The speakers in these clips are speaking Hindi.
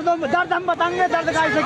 दर्द हम बताएंगे, दर्द का ऐसे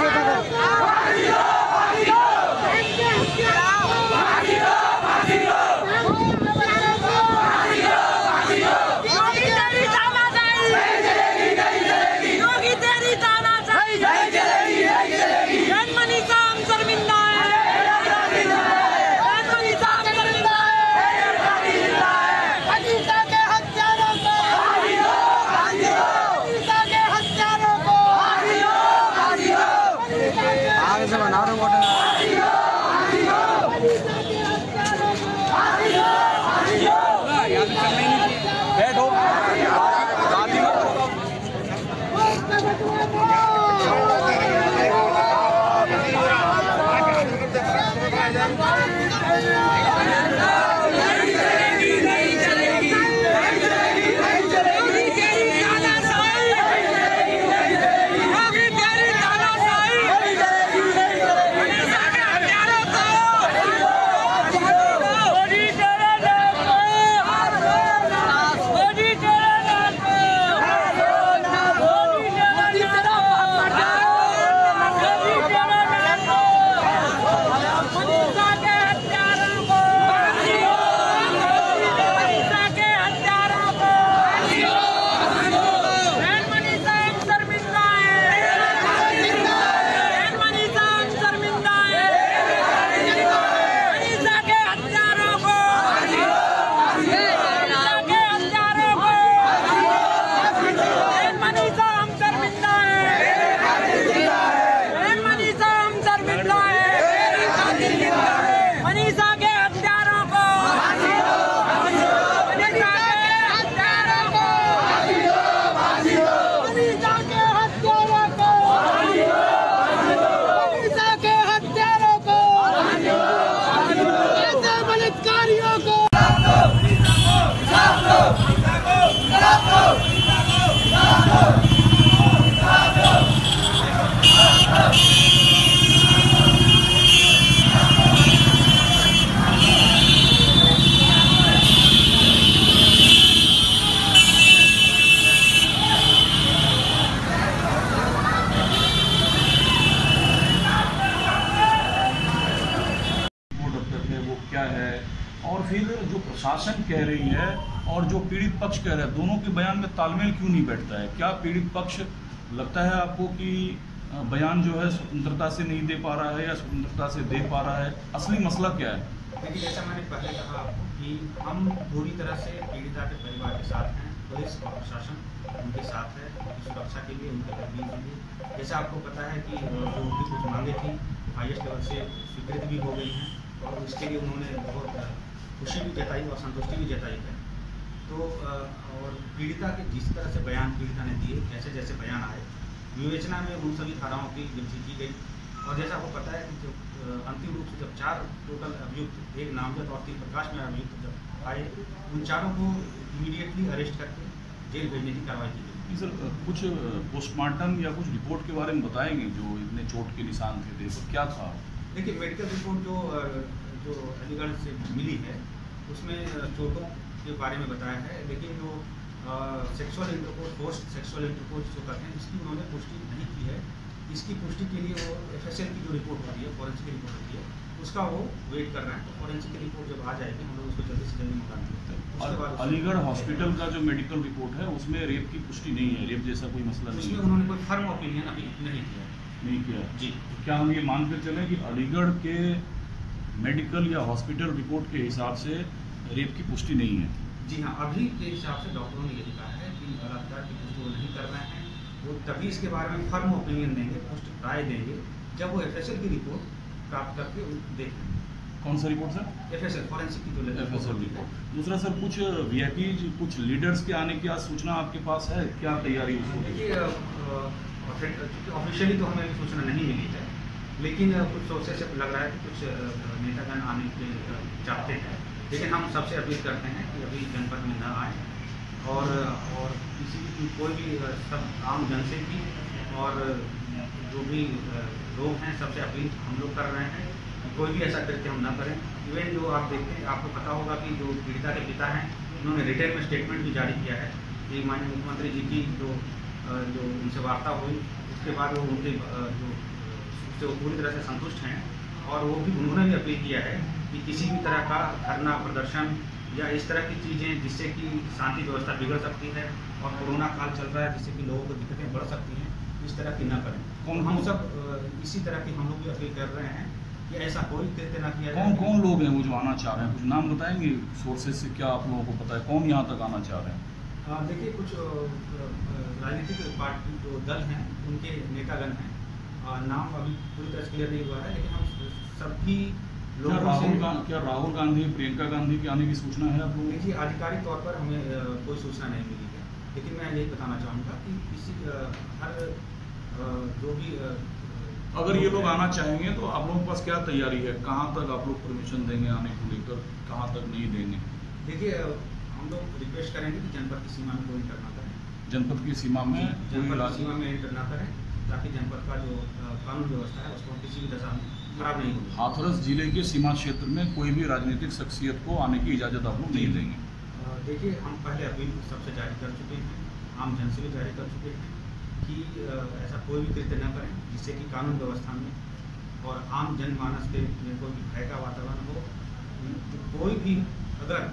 क्या है और फिर जो प्रशासन कह रही है और जो पीड़ित पक्ष कह रहा है, दोनों के बयान में तालमेल क्यों नहीं बैठता है? क्या पीड़ित पक्ष लगता है आपको कि बयान जो है स्वतंत्रता से नहीं दे पा रहा है या स्वतंत्रता से दे पा रहा है? असली मसला क्या है? देखिए, जैसा मैंने पहले कहा आपको कि हम पूरी तरह से पीड़िता के परिवार के साथ हैं, पुलिस और प्रशासन उनके साथ है, उनकी सुरक्षा के लिए, उनके तकलीफ के लिए। जैसा आपको पता है कि जो उनकी कुछ मांगे थी हाईएस्ट लेवल से स्वीकृत भी हो गई हैं और इसके लिए उन्होंने बहुत खुशी भी जताई और संतुष्टि भी जताई है। तो और पीड़िता के जिस तरह से बयान पीड़िता ने दिए, जैसे जैसे बयान आए, विवेचना में उन सभी धाराओं की गिनती की गई और जैसा आपको पता है कि जब अंतिम रूप से जब 4 टोटल अभियुक्त, एक नामजद और 3 प्रकाश में अभियुक्त जब आए, उन चारों को इमीडिएटली अरेस्ट करके जेल भेजने की कार्रवाई की गई। सर, कुछ पोस्टमार्टम या कुछ रिपोर्ट के बारे में बताएंगे जो इतने चोट के निशान थे, तो क्या था? देखिए, मेडिकल रिपोर्ट जो अलीगढ़ से मिली है उसमें चोटों के बारे में बताया है, लेकिन जो sexual intercourse, post sexual intercourse जो कहते हैं, इसकी उन्होंने पुष्टि नहीं की है। इसकी पुष्टि के लिए वो FSL की जो रिपोर्ट होती है, फॉरेंसिक रिपोर्ट होती है, उसका वो वेट कर रहे हैं। तो फॉरेंसिक रिपोर्ट जब आ जाएगी हम लोग उसको जल्दी से जल्दी मंगा देंगे। उसके बाद अलीगढ़ हॉस्पिटल का जो मेडिकल रिपोर्ट है उसमें रेप की पुष्टि नहीं है, रेप जैसा कोई मसला नहीं है। उसमें उन्होंने कोई फर्म ओपिनियन अभी नहीं किया जी। क्या हम ये मान कर चलें कि अलीगढ़ के मेडिकल या हॉस्पिटल रिपोर्ट के हिसाब से रेप की पुष्टि नहीं है? जी हाँ, अभी के हिसाब से डॉक्टरों ने यही कहा है कि बलात्कार की पुष्टि वो नहीं कर रहे हैं। वो तभी इसके बारे में फर्म ओपिनियन देंगे, पोस्ट राय देंगे, जब वो FSL की रिपोर्ट प्राप्त करके देखेंगे। कौन सा रिपोर्ट सर? FSL, फॉरेंसिक की जो FSL रिपोर्ट। दूसरा सर, कुछ VIP, कुछ लीडर्स के आने की आज सूचना आपके पास है? क्या तैयारी उसको? देखिए, ऑफिशियली तो हमें सूचना नहीं मिली है, लेकिन कुछ सोर्सेस से लग रहा है कि कुछ नेतागण आने के चाहते हैं, लेकिन हम सबसे अपील करते हैं कि अभी जनपद में न आए और किसी की कोई भी सब आम जन से भी और जो भी लोग हैं सबसे अपील हम लोग कर रहे हैं कि कोई भी ऐसा कृत्य हम न करें। इवन जो आप देखते हैं, आपको पता होगा कि जो पीड़िता के पिता हैं, उन्होंने रिटर्न में स्टेटमेंट भी जारी किया है कि माननीय मुख्यमंत्री जी की जो जो उनसे वार्ता हुई उसके बाद वो उनके जो पूरी तरह से संतुष्ट हैं और वो भी उन्होंने भी अपील किया है कि किसी भी तरह का धरना प्रदर्शन या इस तरह की चीज़ें जिससे कि शांति व्यवस्था बिगड़ सकती है और कोरोना काल चल रहा है जिससे कि लोगों को दिक्कतें बढ़ सकती हैं, इस तरह की न करें। हम सब इसी तरह की हम लोग भी अपील कर रहे हैं कि ऐसा कोई कृत्य न किया जाए। कौन लोग हैं वो जो आना चाह रहे हैं, कुछ नाम बताएंगे सोर्सेज से, क्या आप लोगों को पता है कौन यहाँ तक आना चाह रहे हैं? देखिए, कुछ राजनीतिक पार्टी जो दल हैं उनके नेतागण हैं, नाम अभी पूरी तरह से क्लियर नहीं हुआ है, लेकिन हम सभी लोगों से क्या राहुल गांधी, प्रियंका गांधी के आने की सूचना है आप लोगों को? देखिए, आधिकारिक तौर पर हमें कोई सूचना नहीं मिली है, लेकिन मैं यही बताना चाहूँगा कि किसी हर जो भी अगर ये लोग आना चाहेंगे तो आप लोगों के पास क्या तैयारी है, कहाँ तक आप लोग परमिशन देंगे आने को लेकर, कहाँ तक नहीं देंगे? देखिए, हम लोग रिक्वेस्ट करेंगे कि जनपद की सीमा में कोई एंटर ना करें, जनपद की सीमा में एंटर ना करें, ताकि जनपद का जो कानून व्यवस्था है उसको किसी भी दशा में खराब नहीं हो। हाथरस जिले के सीमा क्षेत्र में कोई भी राजनीतिक शख्सियत को आने की इजाज़त आप लोग नहीं देंगे? देखिए, हम पहले अपील सबसे जारी कर चुके हैं, आम जन से भी जारी कर चुके हैं कि ऐसा कोई भी कृत्य न करें जिससे कि कानून व्यवस्था में और आम जनमानस के में कोई भी भय का वातावरण हो। कोई भी अगर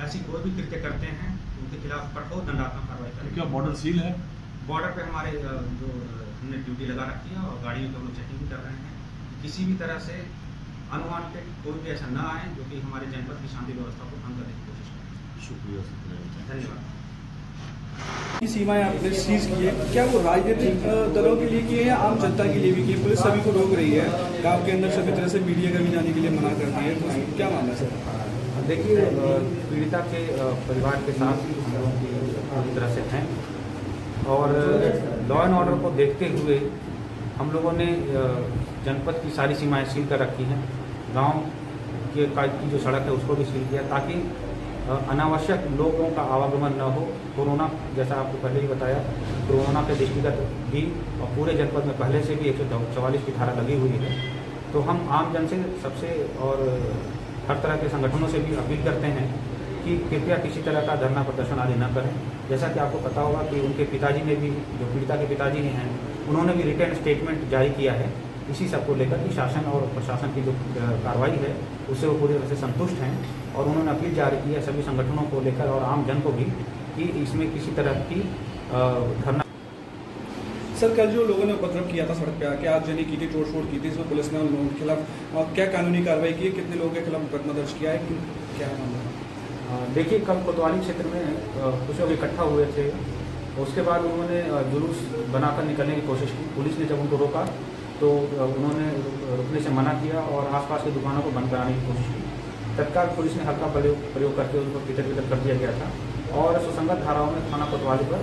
ऐसी कोई भी कृत्य करते हैं तो उनके खिलाफ कठोर दंडात्मक कार्रवाई करें। क्या बॉर्डर सील है? बॉर्डर पे हमारे जो हमने ड्यूटी लगा रखी है और गाड़ियों को हम लोग चेकिंग भी कर रहे हैं। किसी भी तरह से अनुवांछित कोई भी ऐसा न आए जो कि हमारे जनपद की शांति व्यवस्था को भंग करने की कोशिश करें। शुक्रिया, धन्यवाद। सीमाएं आपने सीज की है, क्या वो राजनीतिक दलों के लिए की है या आम जनता के लिए भी की है? पुलिस सभी को रोक रही है, गांव के अंदर सभी तरह से मीडिया का भी जाने के लिए मना कर दी है, तो क्या मामला है सर? देखिए, पीड़िता के परिवार के साथ पूरी तरह से हैं और लॉ एंड ऑर्डर को देखते हुए हम लोगों ने जनपद की सारी सीमाएं सील कर रखी हैं। गांव की जो सड़क है उसको भी सील किया ताकि अनावश्यक लोगों का आवागमन न हो। कोरोना, जैसा आपको पहले ही बताया, कोरोना के दृष्टिगत भी और पूरे जनपद में पहले से भी 144 की धारा लगी हुई है। तो हम आम जन से सबसे और हर तरह के संगठनों से भी अपील करते हैं कि कृपया किसी तरह का धरना प्रदर्शन आदि न करें। जैसा कि आपको पता होगा कि उनके पिताजी ने भी, जो पीड़िता के पिताजी ने हैं, उन्होंने भी रिटर्न स्टेटमेंट जारी किया है इसी सब को लेकर कि शासन और प्रशासन की जो कार्रवाई है उससे वो पूरी तरह से संतुष्ट हैं और उन्होंने अपील जारी की है सभी संगठनों को लेकर और आम जन को भी कि इसमें किसी तरह की धरना। सर, कल जो लोगों ने उपद्रव किया था सड़क पे आके, आगजनी की थी, तोड़फोड़ की थी, इसमें पुलिस ने उन लोगों के खिलाफ क्या कानूनी कार्रवाई की है? कितने लोगों के खिलाफ मुकदमा दर्ज किया है, क्या मामला? देखिए, कल कोतवाली क्षेत्र में कुछ लोग इकट्ठा हुए थे, उसके बाद उन्होंने जुलूस बनाकर निकलने की कोशिश की। पुलिस ने जब उनको रोका तो उन्होंने रुकने से मना किया और आसपास की दुकानों को बंद कराने की कोशिश की। तत्काल पुलिस ने हल्का प्रयोग करके उनको तितर-बितर कर दिया गया था और सुसंगत धाराओं में थाना कोतवाली पर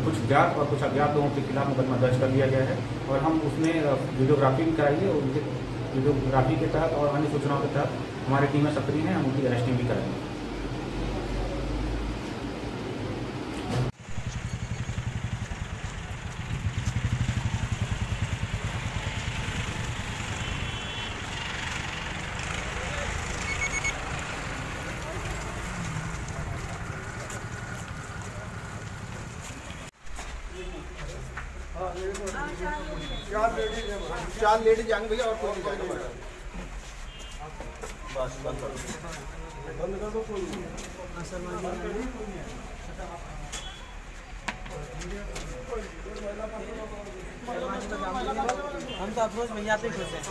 कुछ ज्ञात और कुछ अज्ञात लोगों के खिलाफ मुकदमा दर्ज कर दिया गया है और हम उसमें वीडियोग्राफी भी कराई है और उनके वीडियोग्राफी के तहत और अन्य सूचनाओं के तहत हमारी टीमें सक्रिय हैं, हम उनकी अरेस्टिंग भी कराएंगे। चार लेडीज जाएंगे भैया और कोई नहीं जाएगा। बस बंद कर दो कोई हम तो अफरोज भैया पे खुश हैं।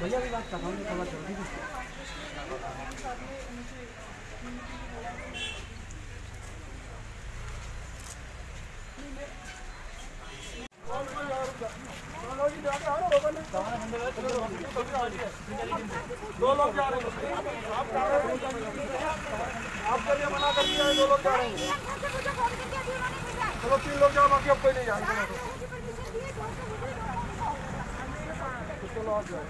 भैया भी बात कर रहा हूँ, खबर चल रही है। दो लोग जा रहे हैं, आप जा रहे हैं, आपके लिए मना कर दिया है, 2 लोग जा रहे हैं। चलो 3 लोग जाओ, बाकी अब कोई नहीं जाएंगे। चलो आप जाओ,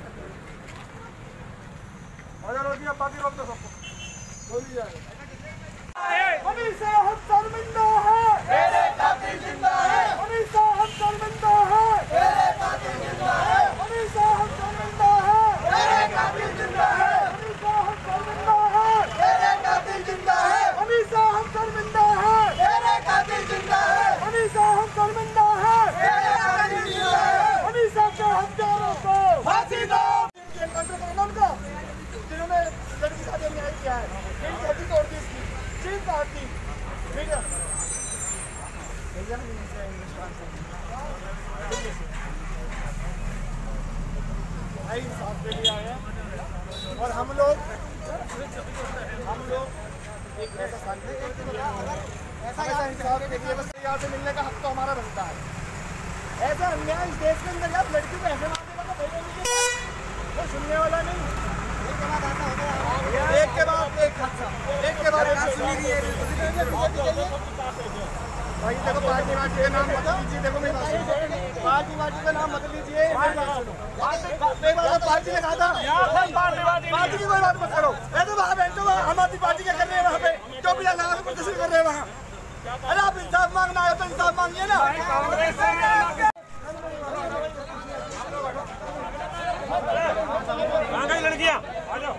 आ जाओ जी, अब बाकी रोक दो सबको, कोई नहीं जाएगा। हमेशा हम शर्मिंदा है, मेरे कातिल जिंदा है। हमेशा हम शर्मिंदा है, मेरे कातिल जिंदा है। हमेशा हम शर्मिंदा है, मेरे कातिल जिंदा है। हमेशा हम शर्मिंदा है, मेरे कातिल जिंदा है। हमेशा हम शर्मिंदा है, मेरे कातिल जिंदा है। हमेशा हम शर्मिंदा है, मेरे कातिल जिंदा है। हमेशा के हत्यारों को फांसी दो। उनका जिन्होंने लड़की का न्याय किया है, इनकी हड्डी तोड़ दी, इसकी चीन काट दी। इंसाफ के लिए आए हैं और हम लोग एक ऐसा इंसाफ के लिए बस यहाँ से मिलने का हक तो हमारा बनता है। ऐसा अन्याय इस देश के अंदर, आप लड़की को ऐसे मार देगा तो भाई वो सुनने वाला नहीं। एक के बाद एक हादसा, एक के बाद एक भाई देखो, पार्टी का नाम मत लीजिए। देखो मेरी बात, पार्टी का नाम मत लीजिए। पार्टी ने कहा था पार्टी की कोई बात मत करो। ऐसे वहाँ बैठो, हम आदमी पार्टी के कर रहे हैं, वहाँ पे जो भी लगा प्रदर्शन कर रहे हैं वहाँ। अरे आप इंसाफ मांगना है तो इंसाफ मांगिए ना। लड़कियाँ आ जाओ,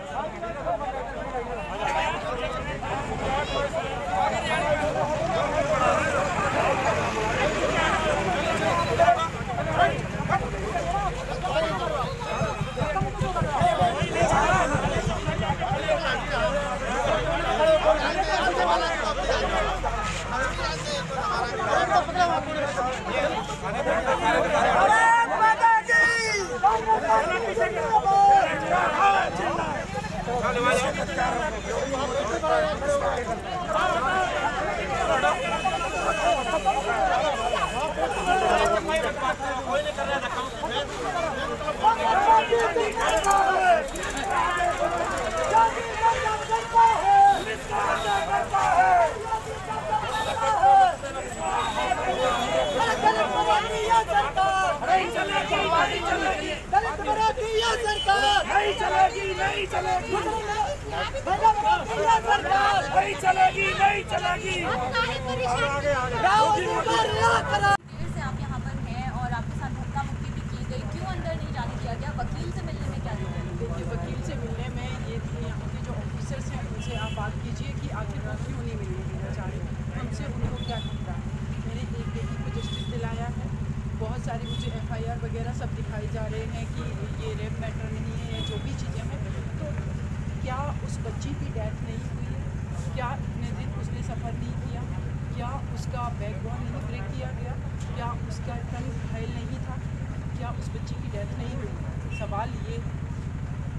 नहीं चलेगी। देर से आप यहाँ पर हैं और आपके साथ धक्का मुक्की भी की गई, क्यों अंदर नहीं जाने दिया गया? वकील से मिलने में क्या दिक्कत? देखिए, वकील से मिलने में ये यहाँ के जो ऑफिसर्स हैं उनसे आप बात कीजिए कि आखिर वो क्यों नहीं मिलने देना चाह रहे, हमसे उनको क्या खतरा है। मैंने एक बेटी को जस्टिस दिलाया है, बहुत सारी मुझे FIR वगैरह सब दिखाए जा रहे हैं कि ये रेप मैटर नहीं है या जो भी चीज़ें हैं। तो क्या उस बच्ची की डेथ नहीं हुई है? क्या इतने दिन उसने सफ़र नहीं किया? क्या उसका बैकबोन नहीं ब्रेक किया गया? क्या उसका टंग घायल नहीं था? क्या उस बच्ची की डेथ नहीं हुई? सवाल ये,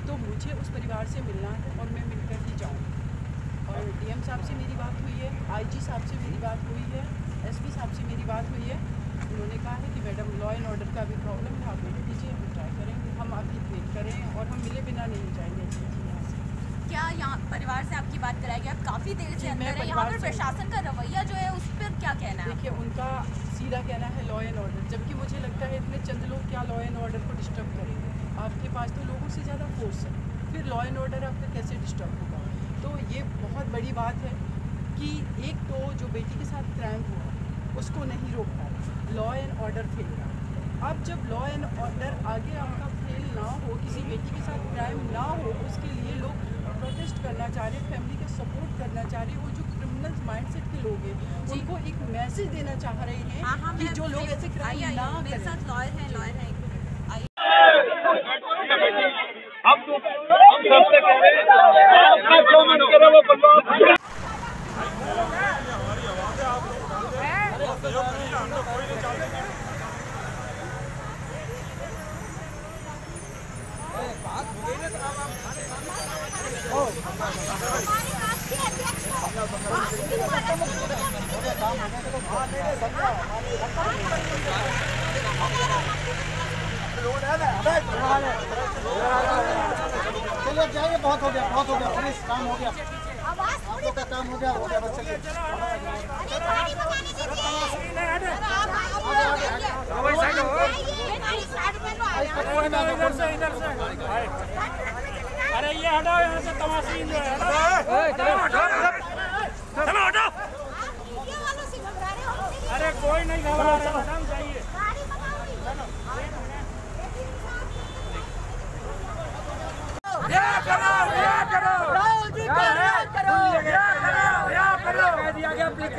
तो मुझे उस परिवार से मिलना है और मैं मिलकर ही जाऊँ। और DM साहब से मेरी बात हुई है, IG साहब से मेरी बात हुई है, SP साहब से मेरी बात हुई है। उन्होंने कहा है कि मैडम लॉ एंड ऑर्डर का भी प्रॉब्लम है, आप वेट कीजिए, हम ट्राई करेंगे, हम आपकी वेट करें और हम मिले बिना नहीं जाएंगे यहाँ से। क्या यहाँ परिवार से आपकी बात कराई गई? आप काफ़ी देर से अंदर है, यहाँ पर प्रशासन का रवैया जो है उस पर क्या कहना है? देखिए, उनका सीधा कहना है लॉ एंड ऑर्डर, जबकि मुझे लगता है इतने चंद लोग क्या लॉ एंड ऑर्डर को डिस्टर्ब करेंगे। आपके पास तो लोगों से ज़्यादा फोर्स है, फिर लॉ एंड ऑर्डर आपका कैसे डिस्टर्ब होगा? तो ये बहुत बड़ी बात है कि एक तो जो बेटी के साथ क्राइम हुआ उसको नहीं रोक पाया, लॉ एंड ऑर्डर फेल रहा। अब जब लॉ एंड ऑर्डर आगे आपका फेल ना हो, किसी बेटी के साथ क्राइम ना हो, उसके लिए लोग प्रोटेस्ट करना चाह रहे हैं, फैमिली का सपोर्ट करना चाह रहे हैं। वो जो क्रिमिनल माइंडसेट के लोग हैं उनको एक मैसेज देना चाह रहे हैं कि जो लोग ऐसे क्राइम ना करें। मेरे साथ लॉयर हैं अब सबसे पहले आपका जो मन करे वो बनवाओ। चलिए जाइए, बहुत हो गया प्लीज, काम हो गया। लोग का काम हो गया बस चलिए। अरे ये हटाओ यहाँ से, तमाशीन जो है चलो हटाओ। अरे कोई नहीं घबरा रहा, मैडम चाहिए। दिया गया प्लीज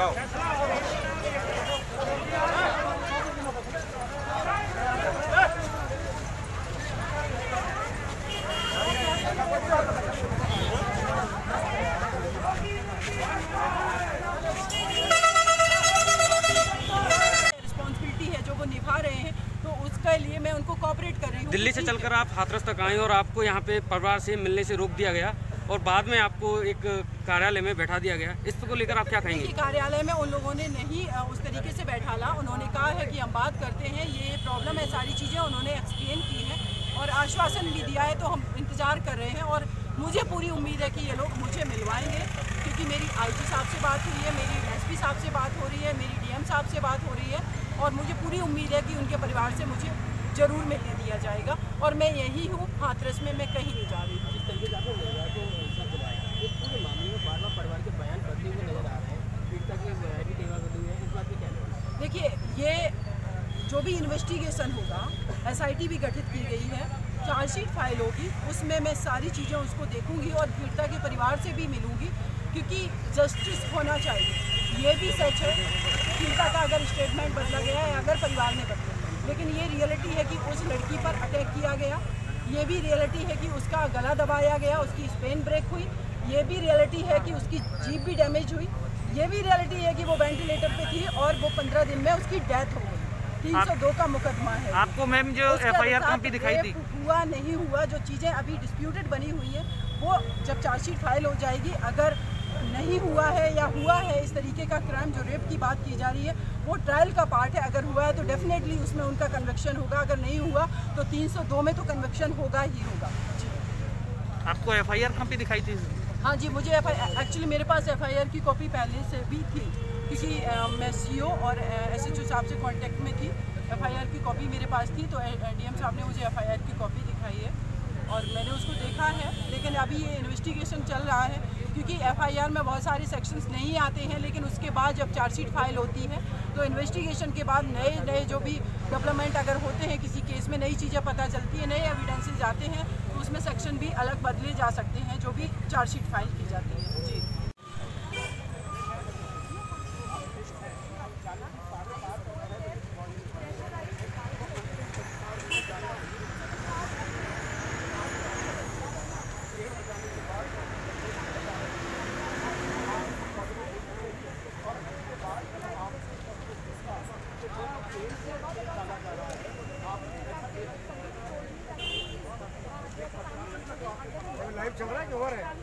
जाओ। रिस्पॉन्सिबिलिटी है जो वो निभा रहे हैं, तो उसके लिए मैं उनको कोऑपरेट कर रही हूँ। दिल्ली से चलकर आप हाथरस तक आए और आपको यहाँ पे परिवार से मिलने से रोक दिया गया और बाद में आपको एक कार्यालय में बैठा दिया गया, इसको लेकर आप क्या कहेंगे? कार्यालय में उन लोगों ने नहीं उस तरीके से बैठाला। उन्होंने कहा है कि हम बात करते हैं, ये प्रॉब्लम है, सारी चीज़ें उन्होंने एक्सप्लेन की हैं और आश्वासन भी दिया है, तो हम इंतज़ार कर रहे हैं। और मुझे पूरी उम्मीद है कि ये लोग मुझे मिलवाएंगे, क्योंकि मेरी आईजी साहब से बात हुई है, मेरी एसपी साहब से बात हो रही है, मेरी डीएम साहब से बात हो रही है और मुझे पूरी उम्मीद है कि उनके परिवार से मुझे ज़रूर मिलने दिया जाएगा। और मैं यही हूँ, हाथरस में, मैं कहीं नहीं जा रही हूँ। देखिए, ये जो भी इन्वेस्टिगेशन होगा, एसआईटी भी गठित की गई है, चार्जशीट फाइल होगी, उसमें मैं सारी चीज़ें उसको देखूंगी और पीड़िता के परिवार से भी मिलूंगी, क्योंकि जस्टिस होना चाहिए। ये भी सच है, पीड़िता का अगर स्टेटमेंट बदला गया है, अगर परिवार ने बदला, लेकिन ये रियलिटी है कि उस लड़की पर अटैक किया गया, ये भी रियलिटी है कि उसका गला दबाया गया, उसकी स्पेन ब्रेक हुई, ये भी रियलिटी है कि उसकी जीभ भी डैमेज हुई, ये भी रियलिटी है कि वो वेंटिलेटर पे थी और वो 15 दिन में उसकी डेथ हो गई। 302 का मुकदमा है। आपको मैम जो एफआईआर कॉपी दिखाई दी, हुआ नहीं हुआ, जो चीज़ें अभी डिस्प्यूटेड बनी हुई है, वो जब चार्जशीट फाइल हो जाएगी, अगर नहीं हुआ है या हुआ है इस तरीके का क्राइम जो रेप की बात की जा रही है, वो ट्रायल का पार्ट है। अगर हुआ है तो डेफिनेटली उसमें उनका कन्विक्शन होगा, अगर नहीं हुआ तो 302 में तो कन्विक्शन होगा ही होगा। आपको एफआईआर कॉपी दिखाई थी? हाँ जी, मुझे एक्चुअली मेरे पास एफआईआर की कॉपी पहले से भी थी, क्योंकि मैं सीओ और एसएचओ साहब से कांटेक्ट में थी। एफआईआर की कॉपी मेरे पास थी, तो डीएम साहब ने मुझे एफआईआर की कॉपी दिखाई है और मैंने उसको देखा है। लेकिन अभी ये इन्वेस्टिगेशन चल रहा है, क्योंकि एफआईआर में बहुत सारे सेक्शंस नहीं आते हैं, लेकिन उसके बाद जब चार्जशीट फाइल होती है तो इन्वेस्टिगेशन के बाद नए नए जो भी डेवलपमेंट अगर होते हैं, किसी केस में नई चीज़ें पता चलती है, नए एविडेंसेस आते हैं, तो उसमें सेक्शन भी अलग बदले जा सकते हैं, जो भी चार्जशीट फाइल की जाती है। जी, लाइव चल रहा है कि हो रहा है?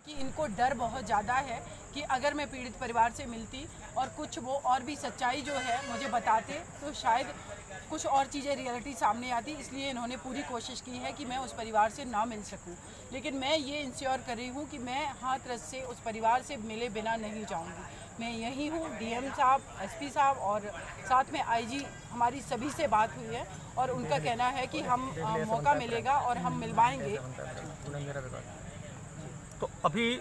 कि इनको डर बहुत ज़्यादा है कि अगर मैं पीड़ित परिवार से मिलती और कुछ वो और भी सच्चाई जो है मुझे बताते, तो शायद कुछ और चीज़ें रियलिटी सामने आती। इसलिए इन्होंने पूरी कोशिश की है कि मैं उस परिवार से ना मिल सकूं। लेकिन मैं ये इंश्योर कर रही हूँ कि मैं हाथरस से उस परिवार से मिले बिना नहीं जाऊँगी। मैं यही हूँ, डीएम साहब, एसपी साहब और साथ में आईजी, हमारी सभी से बात हुई है और उनका कहना है कि हम मौका मिलेगा और हम मिलवाएंगे। तो अभी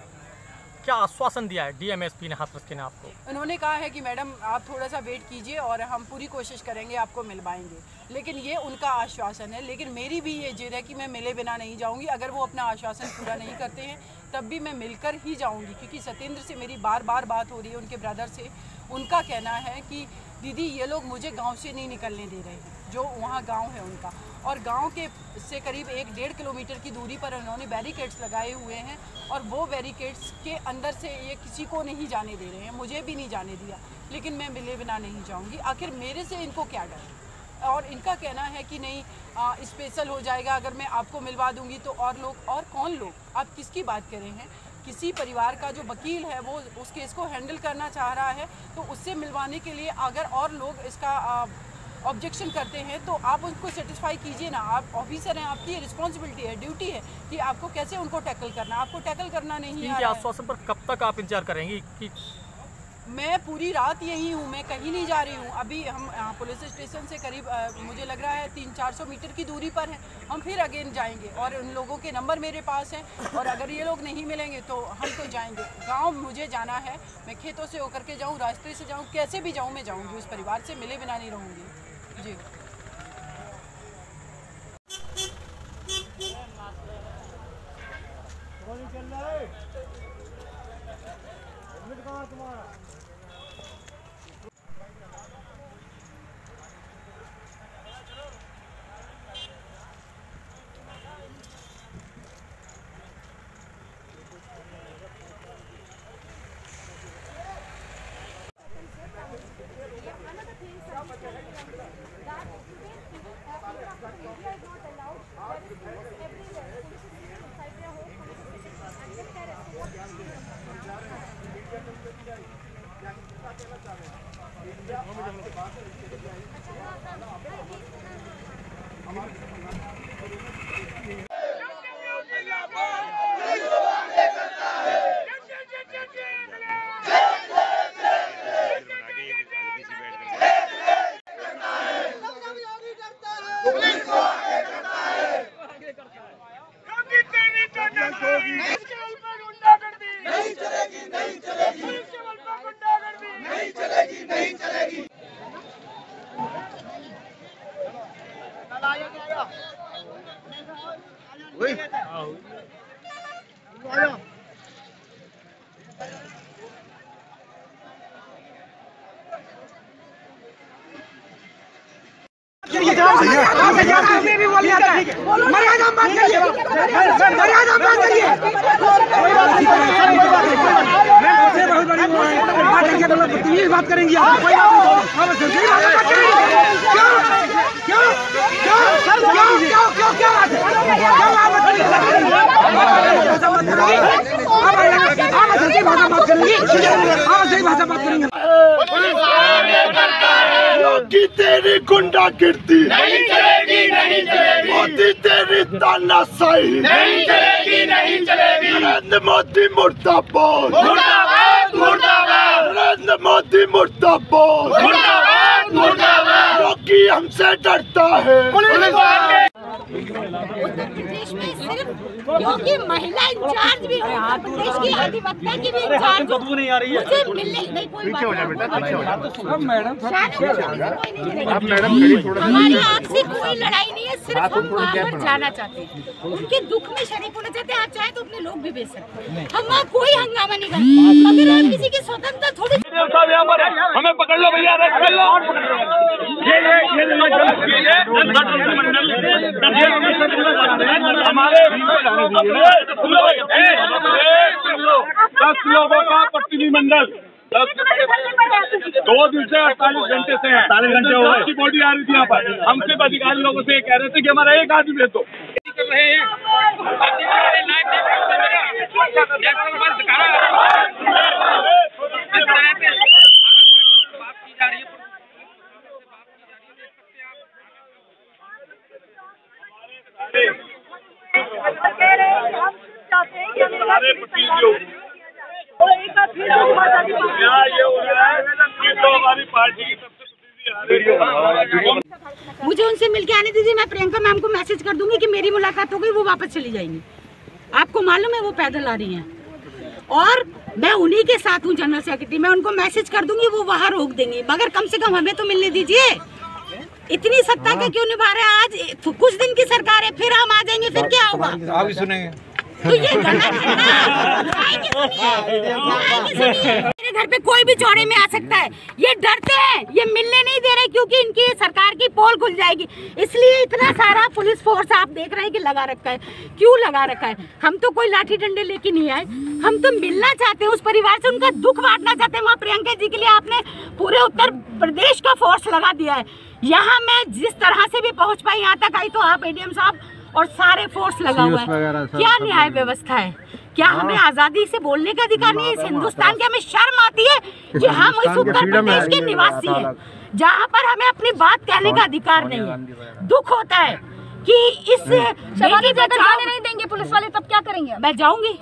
क्या आश्वासन दिया है डीएमएसपी ने हाथरस के ने आपको? उन्होंने कहा है कि मैडम आप थोड़ा सा वेट कीजिए और हम पूरी कोशिश करेंगे, आपको मिलवाएंगे। लेकिन ये उनका आश्वासन है, लेकिन मेरी भी ये जिद है कि मैं मिले बिना नहीं जाऊंगी। अगर वो अपना आश्वासन पूरा नहीं करते हैं तब भी मैं मिलकर ही जाऊंगी, क्योंकि सत्येंद्र से मेरी बार बार बात हो रही है, उनके ब्रदर से। उनका कहना है कि दीदी ये लोग मुझे गांव से नहीं निकलने दे रहे हैं, जो वहाँ गांव है उनका, और गांव के से करीब 1-1.5 किलोमीटर की दूरी पर उन्होंने बैरिकेड्स लगाए हुए हैं और वो बैरिकेड्स के अंदर से ये किसी को नहीं जाने दे रहे हैं, मुझे भी नहीं जाने दिया, लेकिन मैं मिले बिना नहीं जाऊँगी। आखिर मेरे से इनको क्या डर? और इनका कहना है कि नहीं स्पेशल हो जाएगा, अगर मैं आपको मिलवा दूँगी तो और लोग, और कौन लोग, आप किसकी बात कर रहे हैं? किसी परिवार का जो वकील है वो उस केस को हैंडल करना चाह रहा है, तो उससे मिलवाने के लिए अगर और लोग इसका ऑब्जेक्शन करते हैं तो आप उनको सेटिस्फाई कीजिए ना। आप ऑफिसर हैं, आपकी रिस्पॉन्सिबिलिटी है, ड्यूटी है कि आपको कैसे उनको टैकल करना, आपको टैकल करना नहीं है। आश्वासन पर कब तक आप इंतजार करेंगी कि मैं पूरी रात यही हूँ, मैं कहीं नहीं जा रही हूँ। अभी हम पुलिस स्टेशन से करीब मुझे लग रहा है 300-400 मीटर की दूरी पर हैं, हम फिर अगेन जाएंगे और उन लोगों के नंबर मेरे पास हैं, और अगर ये लोग नहीं मिलेंगे तो हम तो जाएंगे। गांव मुझे जाना है, मैं खेतों से होकर के जाऊँ, रास्ते से जाऊँ, कैसे भी जाऊँ मैं जाऊँगी, उस परिवार से मिले बिना नहीं रहूँगी जी। बात करेंगी तेरी गुंडागिर्दी नहीं चलेगी, नहीं चलेगी, मोदी तेरी तानाशाही नहीं चलेगी, नहीं चलेगी। नरेंद्र मोदी मुर्दाबाद, मुर्दाबाद, मुर्दाबाद, नरेंद्र मोदी मुर्दाबाद, मुर्दाबाद, मुर्दाबाद। योगी हमसे डरता है। उत्तर प्रदेश में सिर्फ योगी महिला इंचार्ज भी हो, उत्तर प्रदेश की अधिवक्ता की भी इंचार्ज हो, मुझे मिलने नहीं कोई बात हमारी आपसे कोई लड़ाई नहीं है, सिर्फ हम वहाँ पर जाना चाहते हैं, उनके दुख में शरीक होना चाहते हैं। आप चाहे तो अपने लोग भी भेज सकते हैं, हम वहाँ कोई हंगामा नहीं करते, मगर आप किसी की स्वतंत्रता थोड़ी। हमें पकड़ लो भैया, हमारे 10 लोगों का प्रतिनिधिमंडल 2 दिन से 48 घंटे से है, 48 घंटे हो गए, बॉडी आ रही थी यहाँ पर। हम सिर्फ अधिकारी लोगों से कह रहे थे कि हमारा एक आदमी भेज दो। कर रहे हैं मुझे उनसे मिलके आने दीजिए, मैं प्रियंका मैम को मैसेज कर दूंगी कि मेरी मुलाकात हो गई, वो वापस चली जाएंगी। आपको मालूम है वो पैदल आ रही हैं और मैं उन्हीं के साथ हूँ जनरल सेक्रेटरी, मैं उनको मैसेज कर दूंगी, वो वहाँ रोक देंगी, मगर कम से कम हमें तो मिलने दीजिए। इतनी सत्ता का क्यों निभा रहे हैं? आज कुछ दिन की सरकार है, फिर हम आ जाएंगे, फिर क्या होगा? आप भी सुनेंगे तो ये गलत है ना। घर पे कोई भी चौड़े में आ सकता है। ये डरते हैं, ये मिलने नहीं दे रहे क्योंकि इनकी सरकार की पोल खुल जाएगी, इसलिए इतना सारा पुलिस फोर्स आप देख रहे हैं कि लगा रखा है। क्यों लगा रखा है? हम तो कोई लाठी डंडे लेके नहीं आए, हम तो मिलना चाहते हैं उस परिवार से, उनका दुख बांटना चाहते हैं। वहाँ प्रियंका जी के लिए आपने पूरे उत्तर प्रदेश का फोर्स लगा दिया है। यहाँ मैं जिस तरह से भी पहुँच पाई यहाँ तक आई, तो आप एडीएम साहब और सारे फोर्स लगा हुआ है। क्या न्याय व्यवस्था है? क्या हमें आजादी से बोलने का अधिकार नहीं है इस हिंदुस्तान के? हमें शर्म आती है कि हम इस उत्तर प्रदेश के निवासी हैं जहाँ पर हमें अपनी बात कहने का अधिकार नहीं है। दुख होता है कि इस जाने नहीं देंगे पुलिस वाले, तब क्या करेंगे? मैं जाऊंगी।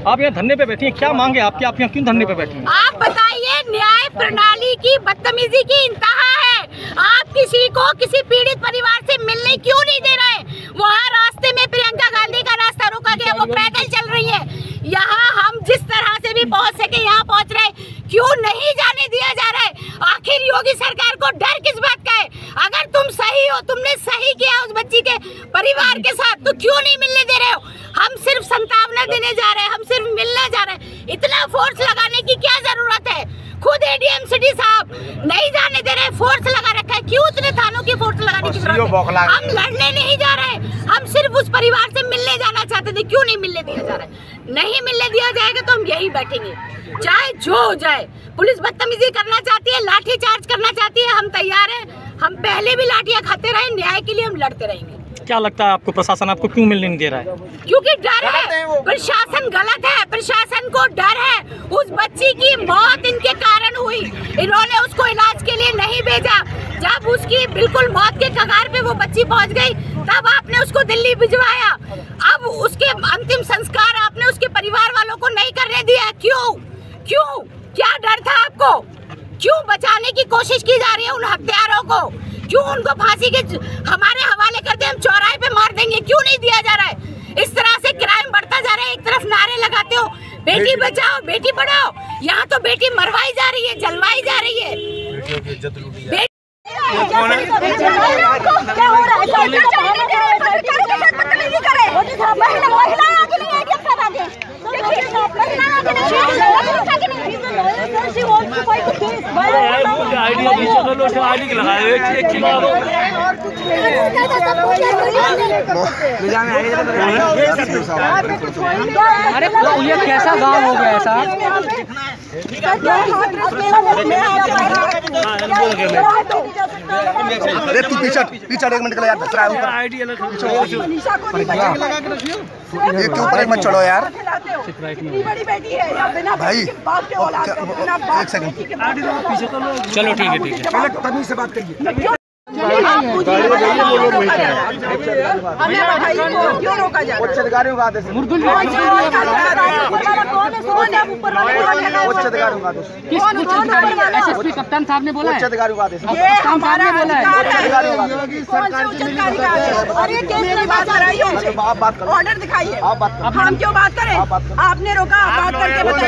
आप यहाँ धरने पे बैठी हैं, क्या मांगे आपकी? आप यहाँ क्यों धरने पे बैठी हैं? आप बताइए, न्याय प्रणाली की बदतमीजी की इंतहा है। आप किसी को किसी पीड़ित परिवार से मिलने क्यों नहीं दे रहे? वहाँ रास्ते में प्रियंका गांधी का रास्ता रोका गया, वो पैदल चल रही है। यहाँ हम जिस तरह से भी पहुँच सके यहाँ पहुँच रहे, क्यों नहीं जाने दिया जा रहा है? आखिर योगी सरकार को डर किस बात का है? अगर तुम सही हो, तुमने सही किया उस बच्ची के परिवार के साथ, तो क्यों नहीं मिलने दे रहे हो? हम सिर्फ संतावना देने जा रहे हैं, हम सिर्फ मिलने जा रहे हैं। इतना फोर्स लगाने की क्या जरूरत है? खुद एडीएम सिटी साहब नहीं जाने दे रहे, फोर्स लगा रखा है। क्यों इतने थानों की फोर्स लगाने की जरूरत है? हम लड़ने नहीं जा रहे, हम सिर्फ उस परिवार से मिलने जाना चाहते थे। क्यों नहीं मिलने दिया जा रहा है? नहीं मिलने दिया जाएगा तो हम यही बैठेंगे, चाहे जो हो जाए। पुलिस बदतमीजी करना चाहती है, लाठी चार्ज करना चाहती है, हम तैयार हैं। हम पहले भी लाठियां खाते रहे, न्याय के लिए हम लड़ते रहेंगे। क्या लगता है आपको प्रशासन आपको क्यों मिलने नहीं दे रहा है? क्योंकि डर है, प्रशासन गलत है, प्रशासन को डर है। उस बच्ची की मौत इनके कारण हुई, इन्होंने उसको इलाज के लिए नहीं भेजा। जब उसकी बिल्कुल मौत के कगार पे वो बच्ची पहुंच गई, तब आपने उसको दिल्ली भिजवाया। अब उसके अंतिम संस्कार आपने उसके परिवार वालों को नहीं करने दिया। क्यों? क्यों? क्या डर था आपको? क्यों बचाने की कोशिश की जा रही है उन हत्यारों को? क्यों उनको फांसी के हमारे हवाले कर दे, हम चौराहे पे मार देंगे? क्यों नहीं दिया जा रहा है? इस तरह से क्राइम बढ़ता जा रहा है। एक तरफ नारे लगाते हो बेटी बचाओ बेटी पढ़ाओ, यहाँ तो बेटी मरवाई जा रही है, जलवाई जा रही है। अरे ये कैसा गांव हो गया ऐसा? अरे तू पीछे 1 मिनट के लिए यार, ये के ऊपर मत चढ़ो यार भाई। 1 सेकंड, चलो ठीक है, ठीक है। पहले तमीज से बात करिए। क्यों रोका जा रहा है? उच्च अधिकारियों का आदेश, कौन है? उच्च अधिकारियों का आदेश, एसएसपी कप्तान साहब ने बोला उच्च अधिकारियों का आदेश, ये हमारा अधिकार है। अधिकारियों का आदेश। कौन से उच्च अधिकारी का आदेश? और ये केस मेरी बात कर रही है, आप बात करो, ऑर्डर दिखाइए। आप बात करो। हम क्यों बात करें? आपने रोका, बात करके बताइए।